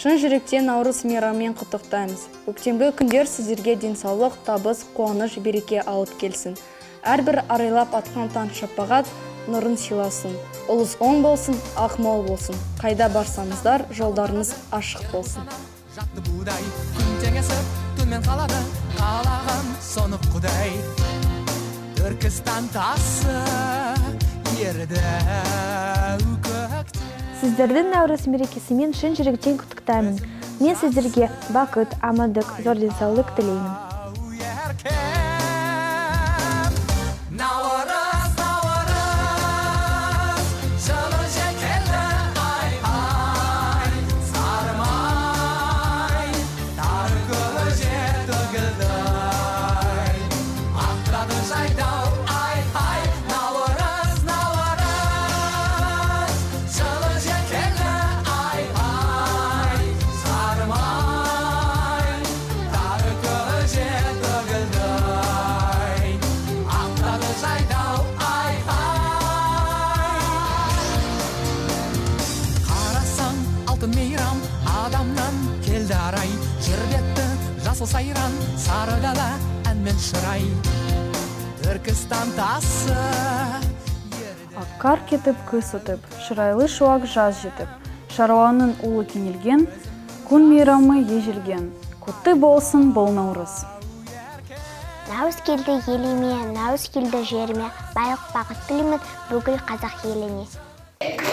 Шын жүректен наурыз мейрамымен құттықтаймыз. Көктемгі күндер сіздерге денсаулық, табыс, қуаныш, береке алып келсін. Әрбір арайлап атқан таң шапағат нұрын сыйласын. Ұлыс оң болсын, ақ мол болсын. Қайда барсаңыздар, жолдарыңыз ашық болсын. Жатты будай, күн теңесіп, түнмен қалады, қалаған соны құдай. Түркістан тасы ерді көкте. Сіздердің наурыз мерекесімен шын жүректен құттықтаймын. Мен сіздерге бақыт, амандық, зор денсаулық тілеймін. Мейрам адамнан келді арай, жыр бетті жасыл сайран, сары дала әнмен шырай. Түркістан тасы Қар кетіп, күз өтіп, шырайлы шуақ жаз жетіп, шаруаның ұлы кенелген, күн мейрамы ежелген. Құтты болсын бұл наурыз. Наурыз келді еліме, наурыз келді жеріме, барлық бақыт тілеймін бүкіл қазақ еліне.